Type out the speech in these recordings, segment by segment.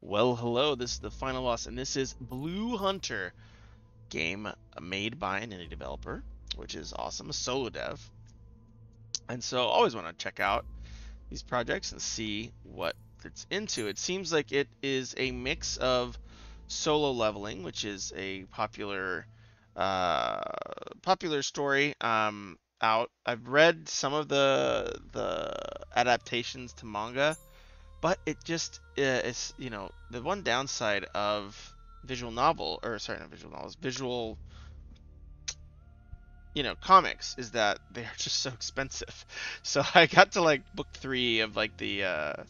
Well, hello, this is the final boss, and this is Blue Hunter, game made by an indie developer, which is awesome, a solo dev. And so I always want to check out these projects and see what it's into. It seems like it is a mix of solo leveling, which is a uh, popular story out. I've read some of the adaptations to manga, but it just is, the one downside of visual novel, or sorry, not visual novels, visual, comics is that they are just so expensive. So I got to like book three of like the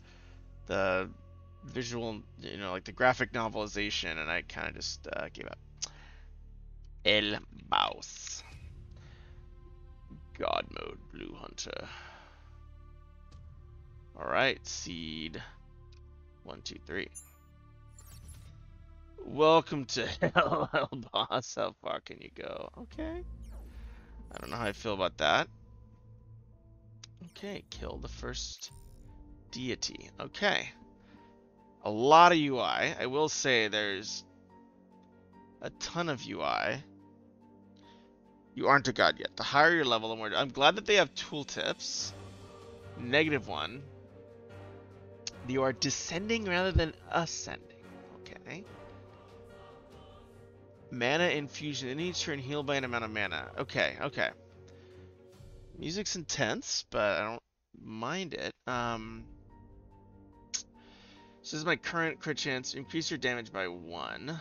visual, like the graphic novelization, and I kind of just gave up. El Mouse. God mode, Blue Hunter. Alright, seed. 1, 2, 3. Welcome to hell, boss. How far can you go? Okay. I don't know how I feel about that. Okay, kill the first deity. Okay. A lot of UI. I will say there's a ton of UI. You aren't a god yet. The higher your level, the more... I'm glad that they have tooltips. -1. You are descending rather than ascending. Okay. Mana infusion. In each turn, heal by an amount of mana. Okay, okay. Music's intense, but I don't mind it. So this is my current crit chance. Increase your damage by 1.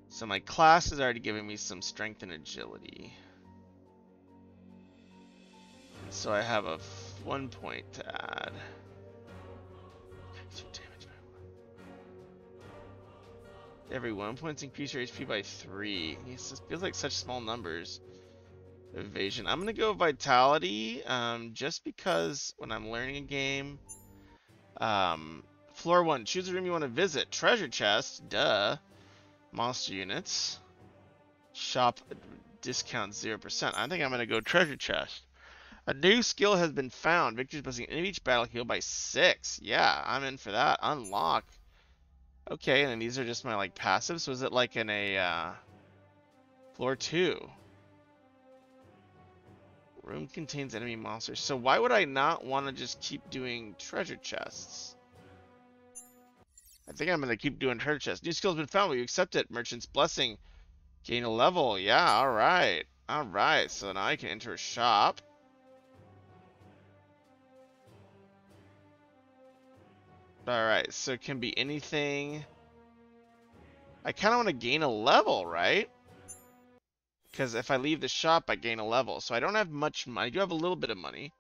So my class is already giving me some strength and agility. And so I have a 1 point to add. Increase your damage by 1. Every 1 point increase your HP by 3. Yes, this feels like such small numbers. Evasion. I'm gonna go vitality, just because when I'm learning a game. Floor 1. Choose a room you want to visit. Treasure chest. Duh. Monster units. Shop discount 0%. I think I'm gonna go treasure chest. A new skill has been found. Victories busting in each battle heal by 6. Yeah, I'm in for that. Unlock. Okay, and then these are just my like passives. So is it like in a floor 2? Room contains enemy monsters. So why would I not want to just keep doing treasure chests? I think I'm going to keep doing treasure chests. New skill has been found. Will you accept it? Merchant's Blessing. Gain a level. Yeah, alright. Alright, so now I can enter a shop. Alright, so it can be anything. I kind of want to gain a level, right? Because if I leave the shop, I gain a level. So I don't have much money. I do have a little bit of money.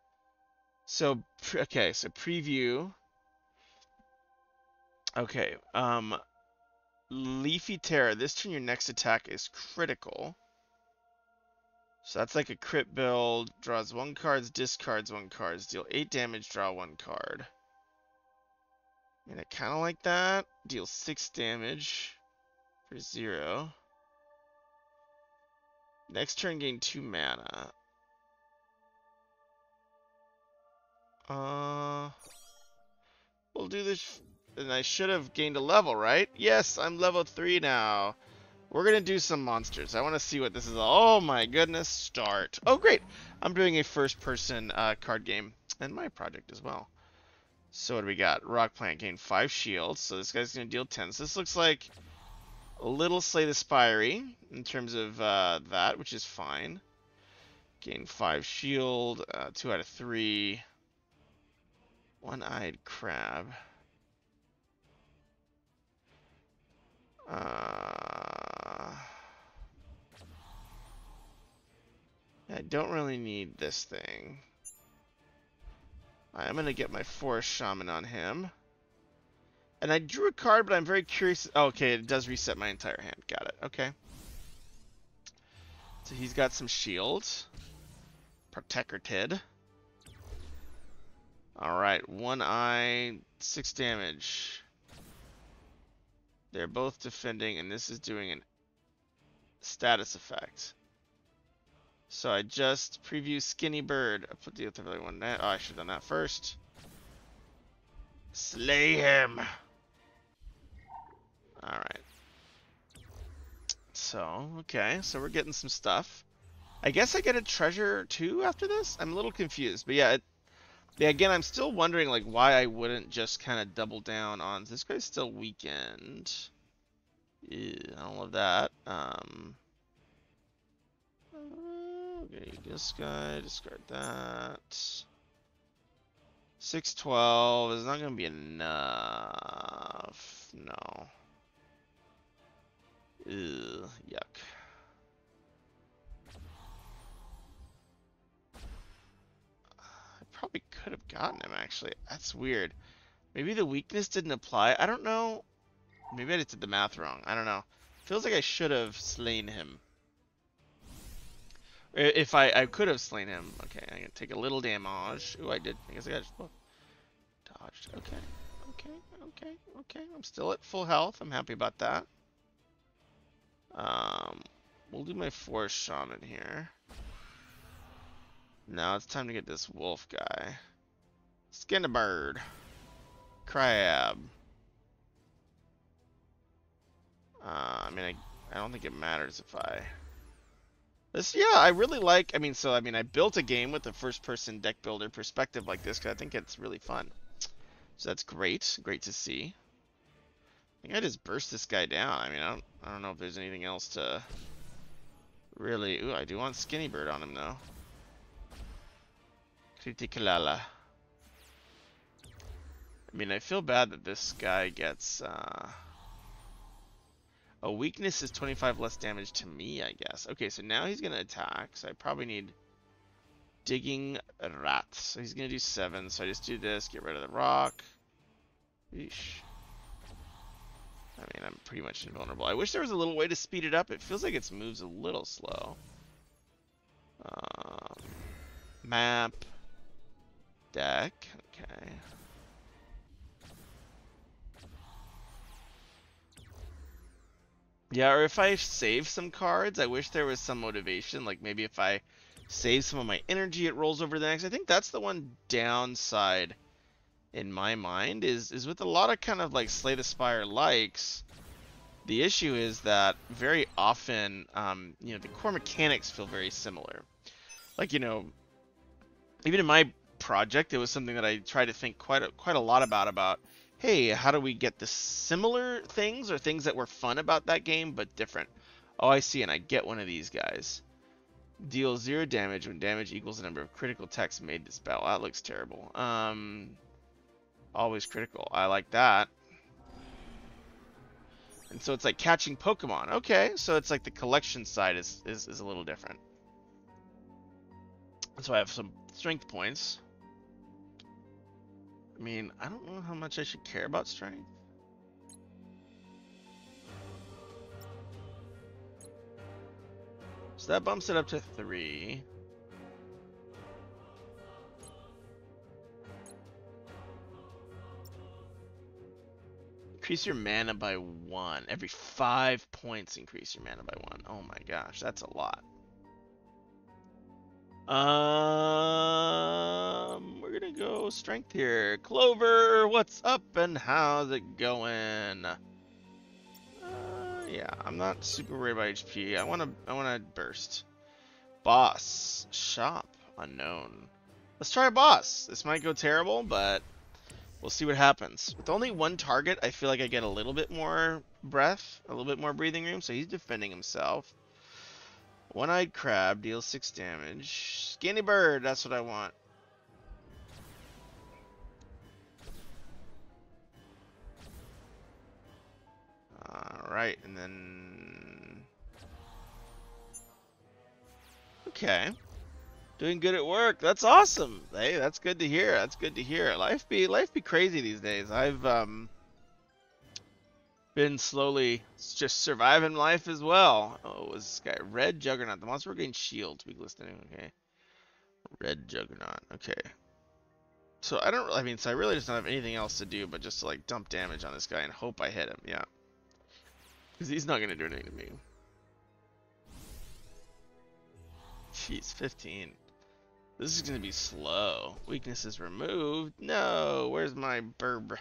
So, okay, so preview. Okay, Leafy Terror. This turn, your next attack is critical. So that's like a crit build. Draws 1 card, discards 1 card. Deal 8 damage, draw 1 card. I mean, I kind of like that. Deal 6 damage for 0. Next turn, gain 2 mana. We'll do this. And I should have gained a level, right? Yes, I'm level 3 now. We're going to do some monsters. I want to see what this is. Oh my goodness, start. Oh great, I'm doing a first-person card game. And my project as well. So what do we got? Rock Plant gain 5 shields. So this guy's going to deal 10. So this looks like a little Slay the Spire in terms of that, which is fine. Gain 5 shield, 2 out of 3. One-eyed crab. I don't really need this thing. I'm going to get my Forest Shaman on him. And I drew a card, but I'm very curious. Oh, okay, it does reset my entire hand. Got it. Okay. So he's got some shields. Protected. Alright, 1 eye, 6 damage. They're both defending, and this is doing a status effect. So I just preview Skinny Bird. I put the other one. Oh, I should have done that first. Slay him. Alright. So, okay, so we're getting some stuff. I guess I get a treasure too after this? I'm a little confused, but yeah, yeah, again, I'm still wondering like why I wouldn't just kind of double down on this guy's still weakened. Yeah, I don't love that. Okay, this guy, discard that. 612 is not going to be enough. No. Ugh, yuck. I probably could have gotten him, actually. That's weird. Maybe the weakness didn't apply. I don't know. Maybe I just did the math wrong. I don't know. Feels like I should have slain him. If I could have slain him. Okay, I'm going to take a little damage. Ooh, I did. I guess I got dodged. Okay. Okay. I'm still at full health. I'm happy about that. We'll do my force shaman here. Now it's time to get this wolf guy. Skin a bird. Crab. I mean, I don't think it matters if I... Yeah, I really like... I built a game with a first-person deck builder perspective like this because I think it's really fun. So that's great. Great to see. I think I just burst this guy down. I mean, I don't know if there's anything else to really... Ooh, I do want Skinny Bird on him, though. Critical. I mean, I feel bad that this guy gets... A weakness is 25 less damage to me, I guess. Okay, so now he's going to attack. So I probably need digging rats. So he's going to do 7. So I just do this, get rid of the rock. Eesh. I mean, I'm pretty much invulnerable. I wish there was a little way to speed it up. It feels like its moves a little slow. Map. Deck. Okay. Yeah, or if I save some cards, I wish there was some motivation. Like maybe if I save some of my energy, it rolls over the next. I think that's the one downside in my mind is with a lot of kind of like Slay the Spire likes. The issue is that very often, the core mechanics feel very similar. Like, even in my project, it was something that I tried to think quite a lot about, hey, how do we get the similar things or things that were fun about that game but different? Oh, I see, and I get one of these guys. Deal 0 damage when damage equals the number of critical attacks made this battle. That looks terrible. Always critical. I like that. And so it's like catching Pokemon. Okay, so it's like the collection side is a little different. So I have some strength points. I mean, I don't know how much I should care about strength. So that bumps it up to 3. Increase your mana by 1. Every 5 points, increase your mana by 1. Oh my gosh, that's a lot. We're gonna go strength here. Clover, what's up and how's it going? Yeah, I'm not super worried about HP. I wanna burst. Boss, shop, unknown. Let's try a boss. This might go terrible, but we'll see what happens. With only one target, I feel like I get a little bit more breath, a little bit more breathing room. So he's defending himself. One-eyed crab deals 6 damage. Skinny bird, that's what I want. Alright, and then... Okay. Doing good at work. That's awesome. Hey, that's good to hear. That's good to hear. Life be crazy these days. I've been slowly just surviving life as well. Oh, was this guy Red Juggernaut? The monster will gain shield to be listening. Okay. Red Juggernaut. Okay. So I really just don't have anything else to do but just to like dump damage on this guy and hope I hit him. Yeah. Because he's not gonna do anything to me. Jeez, 15. This is gonna be slow. Weakness is removed. No, where's my burb?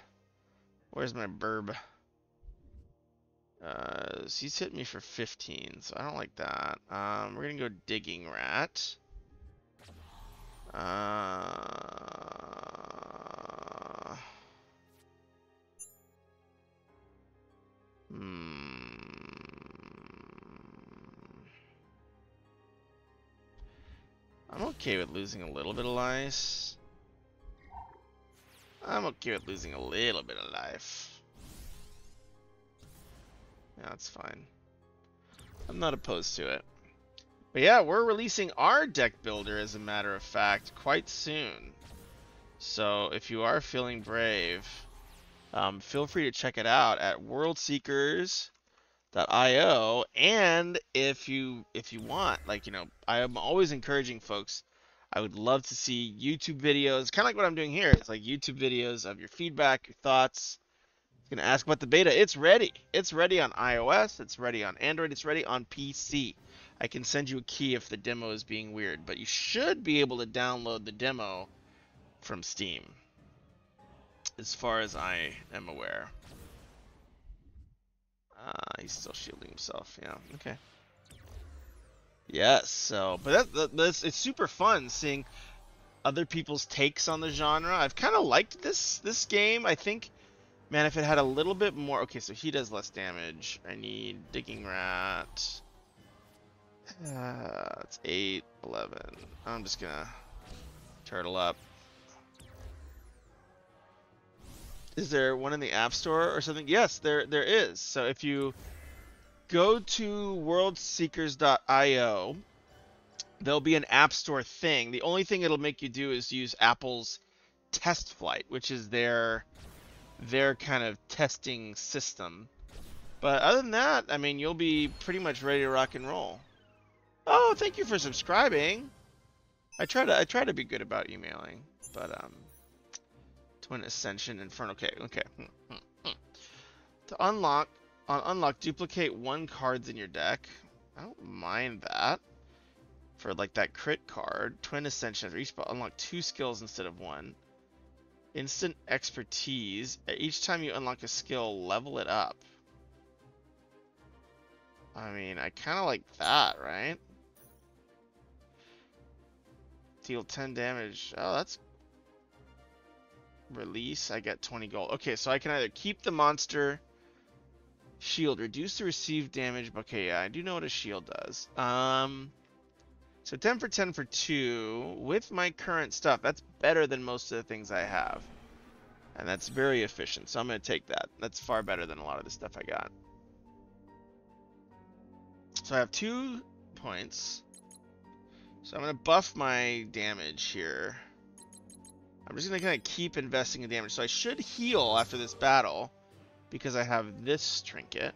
Where's my burb? He's hit me for 15, so I don't like that. We're gonna go digging rat. I'm okay with losing a little bit of life. I'm okay with losing a little bit of life. Yeah, that's fine. I'm not opposed to it. But yeah, we're releasing our deck builder, as a matter of fact, quite soon. So if you are feeling brave, feel free to check it out at worldseekers.io. And if you want, like, I am always encouraging folks. I would love to see YouTube videos, kind of like what I'm doing here. It's like YouTube videos of your feedback, your thoughts. Gonna ask about the beta. It's ready. It's ready on iOS. It's ready on Android. It's ready on PC. I can send you a key if the demo is being weird, but you should be able to download the demo from Steam, as far as I am aware. He's still shielding himself. Yeah. Okay. Yes. So, but that's it's super fun seeing other people's takes on the genre. I've kind of liked this game. I think. Man, if it had a little bit more... Okay, so he does less damage. I need Digging Rat. It's 8, 11. I'm just gonna turtle up. Is there one in the App Store or something? Yes, there is. So if you go to worldseekers.io, there'll be an App Store thing. The only thing it'll make you do is use Apple's Test Flight, which is their kind of testing system. But other than that, I mean, you'll be pretty much ready to rock and roll. Oh, thank you for subscribing. I try to be good about emailing, but Twin Ascension Inferno. Okay. To unlock, duplicate 1 cards in your deck. I don't mind that. For like that crit card, Twin Ascension. For each spell, unlock 2 skills instead of 1. Instant expertise. Each time you unlock a skill, level it up. I mean, I kind of like that, right? Deal 10 damage. Oh, that's... Release. I get 20 gold. Okay, so I can either keep the monster... Shield. Reduce the received damage. Okay, yeah, I do know what a shield does. So 10 for 10 for 2. With my current stuff, that's better than most of the things I have. And that's very efficient, so I'm going to take that. That's far better than a lot of the stuff I got. So I have 2 points. So I'm going to buff my damage here. I'm just going to kind of keep investing in damage. So I should heal after this battle because I have this trinket.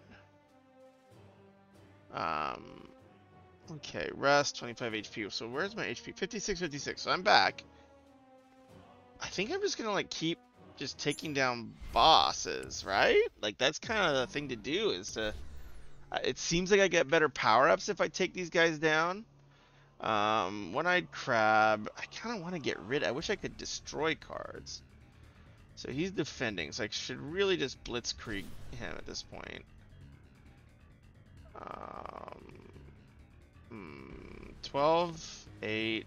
Okay, rest, 25 HP. So where's my HP? 56, 56. So I'm back. I think I'm just going to like keep just taking down bosses, right? Like that's kind of the thing to do is to... It seems like I get better power-ups if I take these guys down. One-eyed crab. I kind of want to get rid. I wish I could destroy cards. So he's defending. So I should really just blitzkrieg him at this point. 12, 8.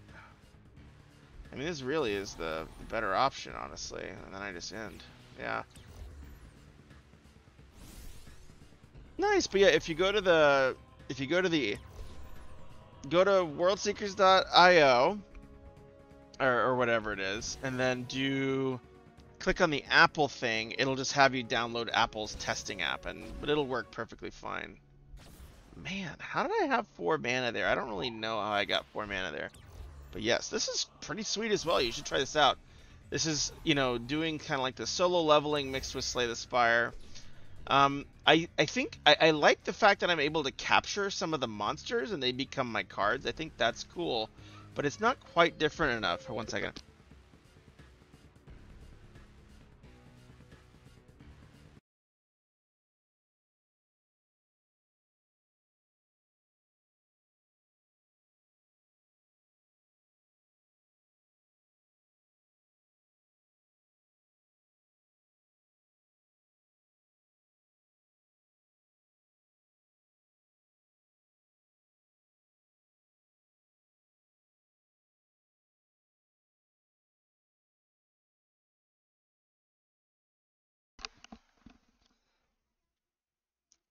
I mean, this really is the better option, honestly. And then I just end. Yeah. Nice, but yeah, if you go to worldseekers.io or whatever it is, and then click on the Apple thing, it'll just have you download Apple's testing app, but it'll work perfectly fine. Man, how did I have 4 mana there? I don't really know how I got 4 mana there. But yes, this is pretty sweet as well. You should try this out. This is, doing kind of like the solo leveling mixed with Slay the Spire. I think I like the fact that I'm able to capture some of the monsters and they become my cards. I think that's cool, but it's not quite different enough. For 1 second.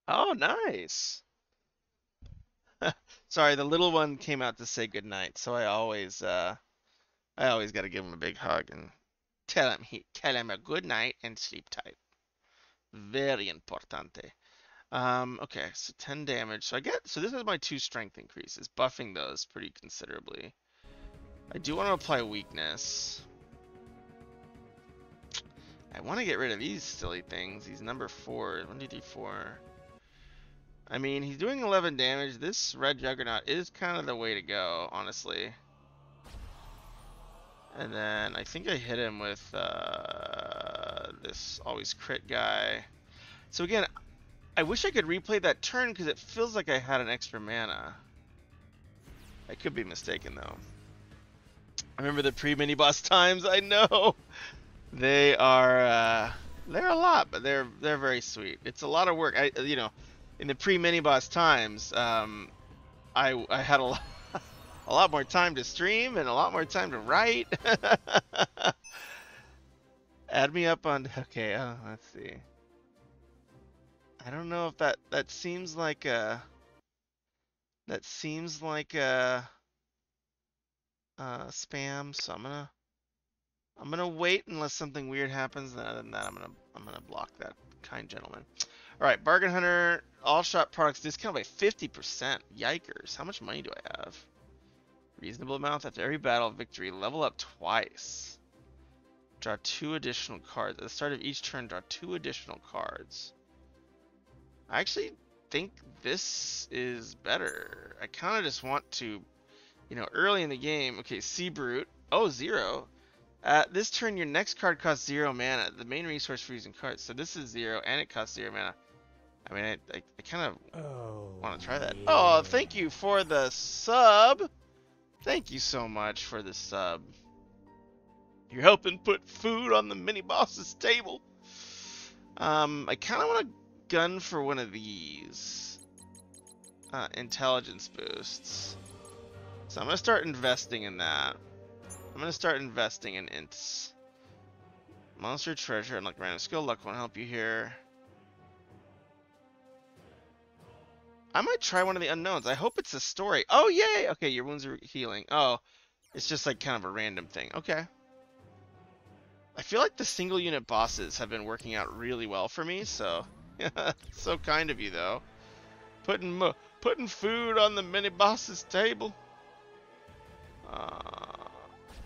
Oh, nice. Sorry, the little one came out to say goodnight, so I always got to give him a big hug and tell him a good night and sleep tight. Very importante. Okay, so 10 damage. So this is my 2 strength increases, buffing those pretty considerably. I do want to apply weakness. I want to get rid of these silly things. These number 4, 1, 2, 3, 4. I mean, he's doing 11 damage. This red juggernaut is kind of the way to go, honestly. And then I think I hit him with this always crit guy. So again, I wish I could replay that turn because it feels like I had an extra mana. I could be mistaken though. I remember the pre-mini boss times. I know they are they're a lot, but they're very sweet. It's a lot of work. In the pre-mini boss times, I had a lot more time to stream and a lot more time to write. Add me up on okay. Let's see. I don't know if that seems like a spam. So I'm gonna wait unless something weird happens. And other than that, I'm gonna block that kind gentleman. All right, bargain hunter. All shop products discount by 50%. Yikers! How much money do I have? Reasonable amount after every battle victory. Level up twice. Draw 2 additional cards. At the start of each turn, draw 2 additional cards. I actually think this is better. I kind of just want to, early in the game. Okay, Sea Brute. Oh, 0. This turn, your next card costs 0 mana. The main resource for using cards. So this is 0, and it costs 0 mana. I mean, I kind of want to try that. Yeah. Oh, thank you for the sub. Thank you so much for the sub. You're helping put food on the mini boss's table. I kind of want to gun for one of these intelligence boosts. So I'm going to start investing in that. I'm going to start investing in ints. Monster treasure and like random skill. Luck won't help you here. I might try one of the unknowns. I hope it's a story. Oh, yay! Okay, your wounds are healing. Oh, it's just like kind of a random thing. Okay. I feel like the single unit bosses have been working out really well for me, so so kind of you though. Putting food on the mini boss's table.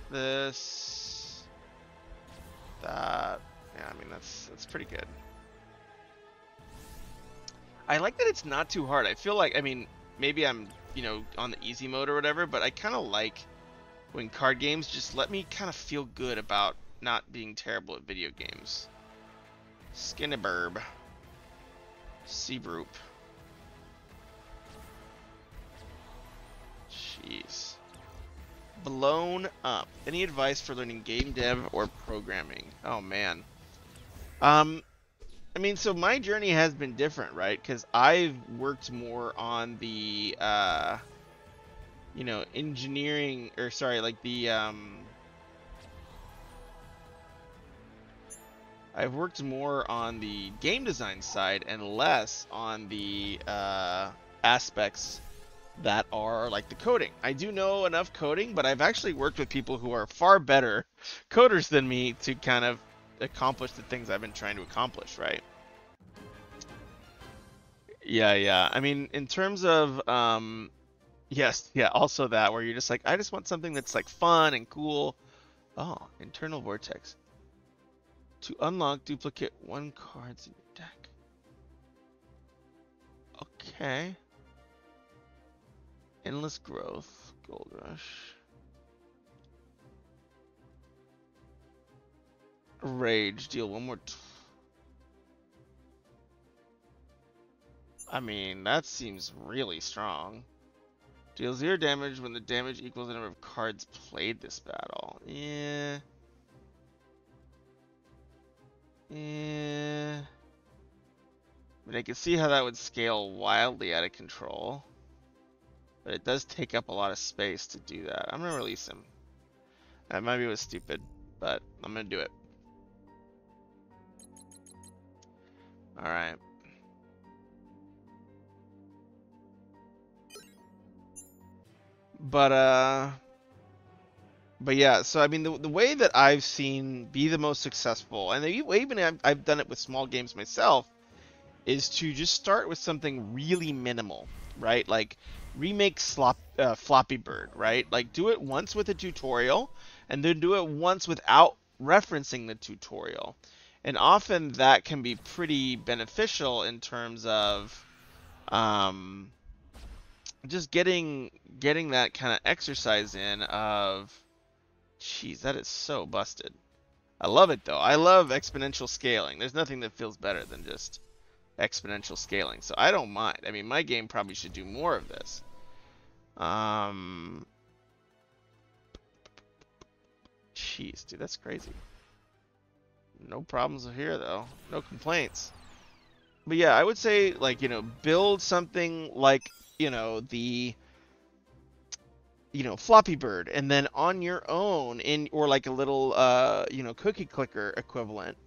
This, that, yeah, I mean that's pretty good. I like that it's not too hard. I feel like, I mean, maybe I'm on the easy mode or whatever, but I kind of like when card games just let me kind of feel good about not being terrible at video games. Skinnaburb. Seabroop. Jeez. Blown up. Any advice for learning game dev or programming? Oh man. I mean, so my journey has been different, right? Because I've worked more on the, engineering, or sorry, like the, I've worked more on the game design side and less on the aspects that are like the coding. I do know enough coding, but I've actually worked with people who are far better coders than me to kind of accomplish the things I've been trying to accomplish, right? Yeah. I mean, in terms of, yes, yeah, also that, where you're just like, I just want something that's like fun and cool. Oh, internal vortex. To unlock, duplicate 1 cards in your deck. Okay. Endless growth, gold rush. Rage, deal 1 more. I mean, that seems really strong. Deal 0 damage when the damage equals the number of cards played this battle. Yeah. I mean, I can see how that would scale wildly out of control. But it does take up a lot of space to do that. I'm going to release him. That maybe was stupid, but I'm going to do it. Alright. But yeah, so I mean, the way that I've seen be the most successful, and even I've done it with small games myself, is to just start with something really minimal, right? Like remake Floppy Bird, right? Like do it once with a tutorial, and then do it once without referencing the tutorial. And often that can be pretty beneficial in terms of um, just getting that kind of exercise in of, jeez, that is so busted. I love it though. I love exponential scaling. There's nothing that feels better than just exponential scaling, so I don't mind. I mean, my game probably should do more of this. Jeez, dude, that's crazy. No problems here though. No complaints. But yeah, I would say, like, build something like, the Floppy Bird, and then on your own or like a little cookie clicker equivalent,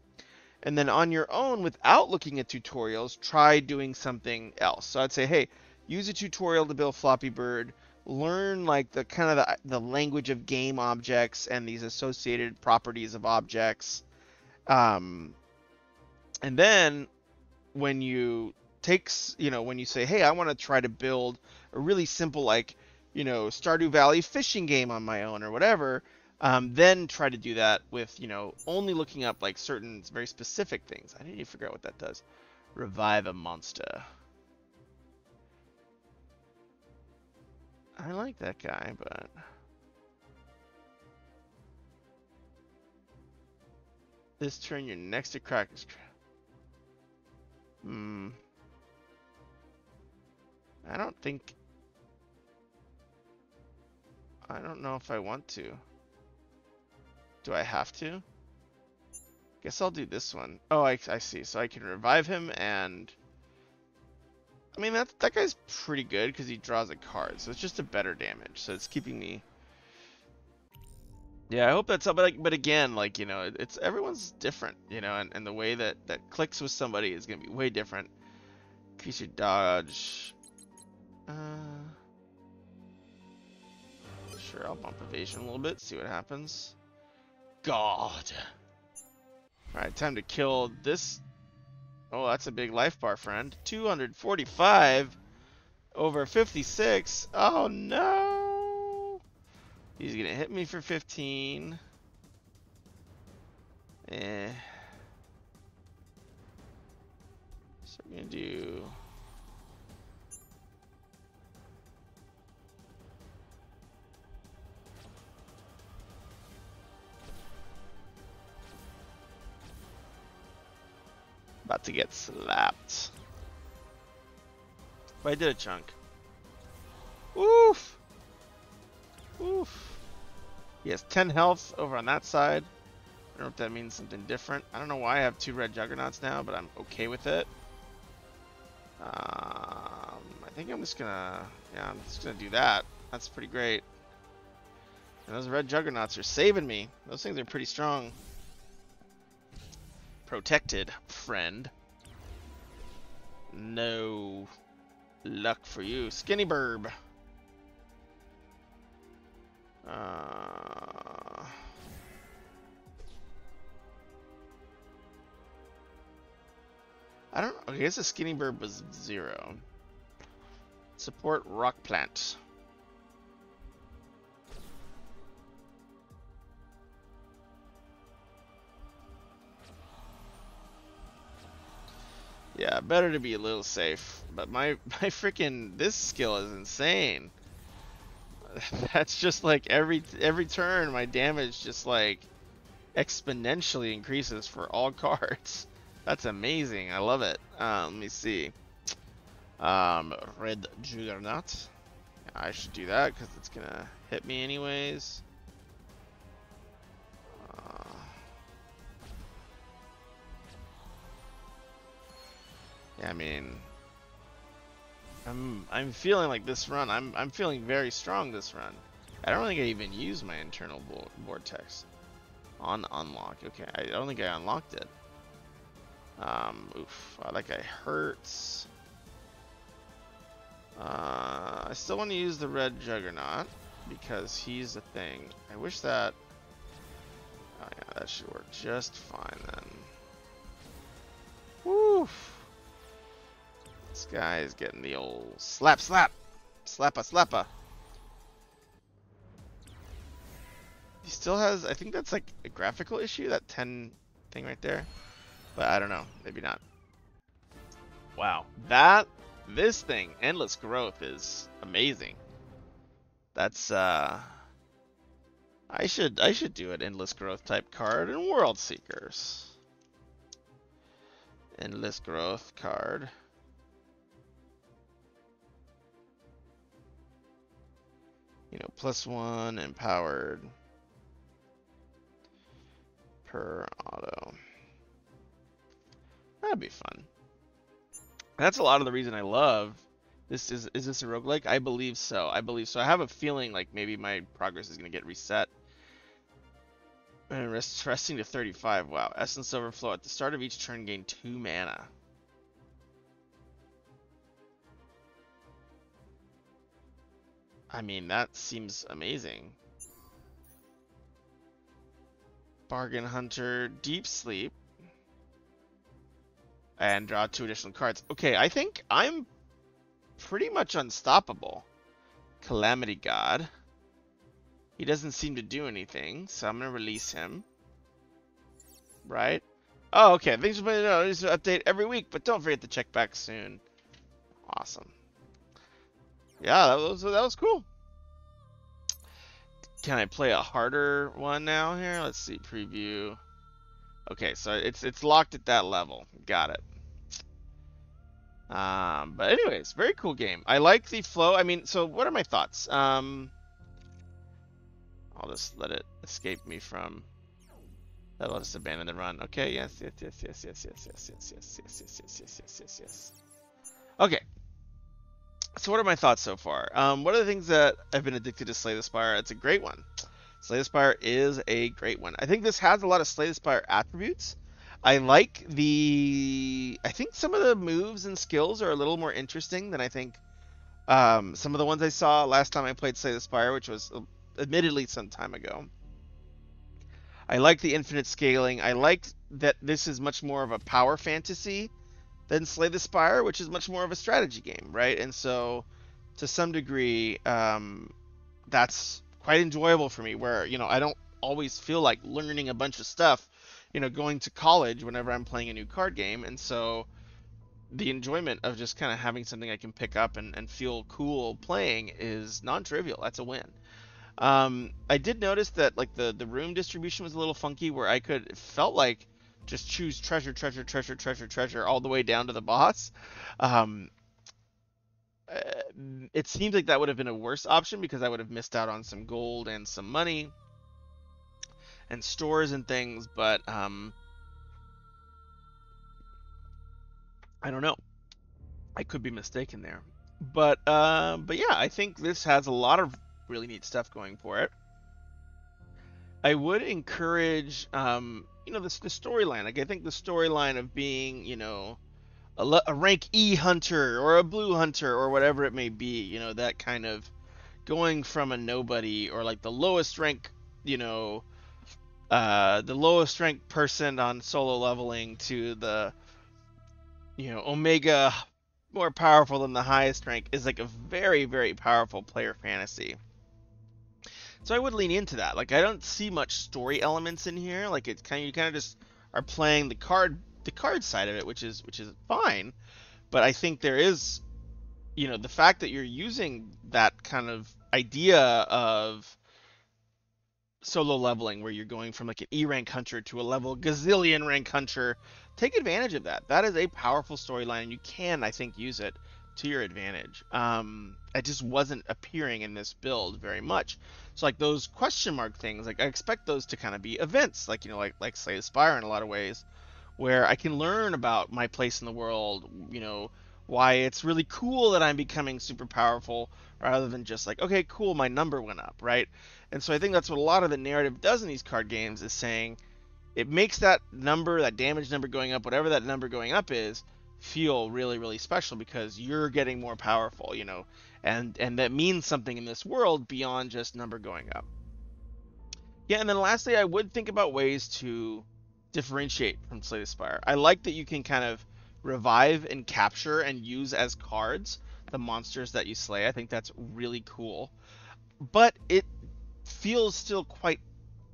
and then on your own without looking at tutorials, try doing something else. So I'd say, hey, use a tutorial to build Floppy Bird, learn like the kind of the language of game objects and these associated properties of objects, and then when you when you say, hey, I want to try to build a really simple, like, Stardew Valley fishing game on my own or whatever, then try to do that with, only looking up like certain very specific things. I need to figure out what that does. Revive a monster. I like that guy, but this turn you're next to Crackers. I don't know if I want to. Do I have to? Guess I'll do this one. Oh, I see. So I can revive him, and I mean that guy's pretty good because he draws a card, so it's just a better damage. So it's keeping me. Yeah, I hope that's up. But again, like, it's everyone's different, and the way that clicks with somebody is gonna be way different. Increase your dodge. Sure, I'll bump evasion a little bit, see what happens. God. Alright, time to kill this. Oh, that's a big life bar, friend. 245 over 56. Oh, no. He's going to hit me for 15. So we're going to do... About to get slapped. But I did a chunk. Oof! Oof. He has 10 health over on that side. I don't know if that means something different. I don't know why I have 2 red juggernauts now, but I'm okay with it. I think I'm just gonna... Yeah, I'm just gonna do that. That's pretty great. And those red juggernauts are saving me. Those things are pretty strong. Protected, friend. No luck for you. Skinny burb. I don't know. I guess the skinny burb was 0. Support rock plant. Yeah, better to be a little safe. But my freaking this skill is insane. That's just like every turn my damage just like exponentially increases for all cards. That's amazing. I love it. Let me see. Red Juggernaut. I should do that because it's gonna hit me anyways. Yeah, I mean, I'm feeling like this run. I'm feeling very strong this run. I don't think I even used my internal vortex on unlock. Okay, I don't think I unlocked it. Oof, that guy hurts. I still want to use the red juggernaut. because he's a thing. I wish that... Oh yeah, that should work just fine then. Woo! This guy is getting the old slap, slap! Slappa, slappa! He still has, I think that's like a graphical issue, that 10 thing right there. But I don't know, maybe not. Wow, this thing, Endless Growth, is amazing. That's, I should do an Endless Growth type card in World Seekers. Endless Growth card. You know, +1 empowered per auto. That'd be fun. That's a lot of the reason I love this. Is this a roguelike? I believe so. I believe so. I have a feeling like maybe my progress is going to get reset. And resting to 35. Wow. Essence Overflow. At the start of each turn, gain 2 mana. I mean, that seems amazing. Bargain Hunter, Deep Sleep. And draw 2 additional cards. Okay, I think I'm pretty much unstoppable. Calamity God. He doesn't seem to do anything, so I'm going to release him. Right? Oh, okay. Thanks for putting it out. I used to update every week, but don't forget to check back soon. Awesome. Yeah, that was cool. Can I play a harder one now here? Let's see, preview. Okay, so it's locked at that level. Got it. But anyways, very cool game. I like the flow. I mean, so what are my thoughts? I'll just let it escape me from. That'll just abandon the run. Okay, yes. Okay. So what are my thoughts so far? What are the things that I've been addicted to Slay the Spire? It's a great one. Slay the Spire is a great one. I think this has a lot of Slay the Spire attributes. I like I think some of the moves and skills are a little more interesting than I think some of the ones I saw last time I played Slay the Spire, which was admittedly some time ago. I like the infinite scaling. I like that this is much more of a power fantasy than Slay the Spire, which is much more of a strategy game, right? And so, to some degree, that's quite enjoyable for me, where, you know, I don't always feel like learning a bunch of stuff, you know, going to college whenever I'm playing a new card game. And so, the enjoyment of just kind of having something I can pick up and feel cool playing is non-trivial. That's a win. I did notice that, like, the room distribution was a little funky, where it felt like just choose treasure all the way down to the boss. It seems like that would have been a worse option, because I would have missed out on some gold and some money and stores and things, but I don't know. I could be mistaken there. But yeah, I think this has a lot of really neat stuff going for it. I would encourage, you know, the storyline. Like, I think the storyline of being, you know, a rank E hunter or a blue hunter or whatever it may be, you know, that kind of going from a nobody or like the lowest rank, you know, the lowest rank person on solo leveling to the, you know, Omega, more powerful than the highest rank, is like a very, very powerful player fantasy. So I would lean into that. Like, I don't see much story elements in here. Like, it's you kind of just are playing the card side of it, which is fine. But I think there is, you know, the fact that you're using that kind of idea of solo leveling, where you're going from like an E rank hunter to a level gazillion rank hunter. Take advantage of that. That is a powerful storyline, and you can, I think, use it to your advantage. It just wasn't appearing in this build very much. So like those question mark things, like I expect those to kind of be events, like, you know, like Slay the Spire in a lot of ways, where I can learn about my place in the world, you know, why it's really cool that I'm becoming super powerful, rather than just like, okay, cool, my number went up, right? And so I think that's what a lot of the narrative does in these card games, is saying it makes that number, that damage number going up, whatever that number going up is, feel really, really special because you're getting more powerful, and that means something in this world beyond just number going up. Yeah, and then lastly, I would think about ways to differentiate from Slay the Spire. I like that you can kind of revive and capture and use as cards the monsters that you slay. I think that's really cool. But it feels still quite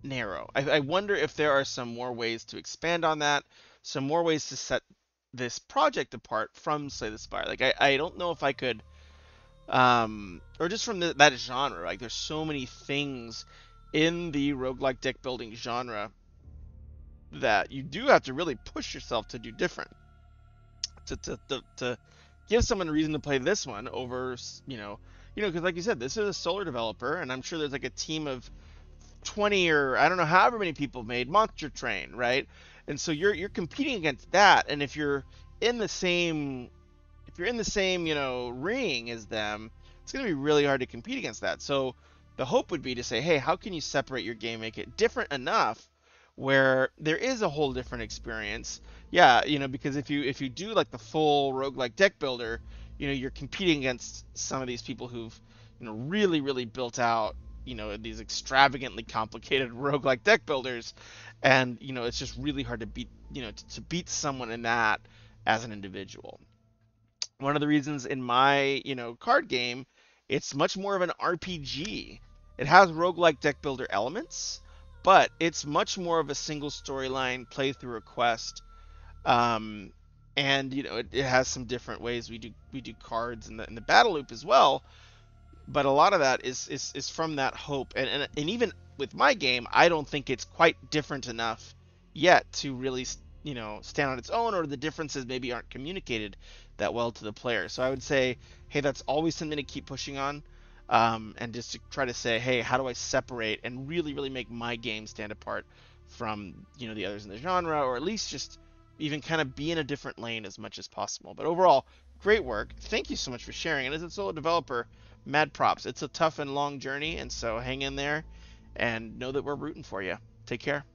narrow. I wonder if there are some more ways to expand on that, some more ways to set this project apart from Slay the Spire. Like I don't know if I could or just from that genre. Like there's so many things in the roguelike deck building genre that you do have to really push yourself to do different. To give someone a reason to play this one over, because like you said, this is a solo developer, and I'm sure there's like a team of 20 or I don't know however many people made Monster Train, right? And so you're competing against that, and in the same if you're in the same ring as them, it's going to be really hard to compete against that. So the hope would be to say, hey, how can you separate your game, make it different enough where there is a whole different experience? Yeah, because if you do like the full roguelike deck builder, you're competing against some of these people who've really really built out these extravagantly complicated roguelike deck builders, and it's just really hard to beat to beat someone in that as an individual. One of the reasons in my card game, it's much more of an RPG. It has roguelike deck builder elements, but it's much more of a single storyline play through a quest. um, and it has some different ways we do cards in the battle loop as well, but a lot of that is from that hope, and even with my game, I don't think it's quite different enough yet to really stand on its own, or the differences maybe aren't communicated that well to the player. So I would say, hey, that's always something to keep pushing on, and just to try to say, hey, how do I separate and really really make my game stand apart from the others in the genre, or at least just even kind of be in a different lane as much as possible. But overall, great work. Thank you so much for sharing. And as a solo developer, mad props. It's a tough and long journey, and so hang in there and know that we're rooting for you. Take care.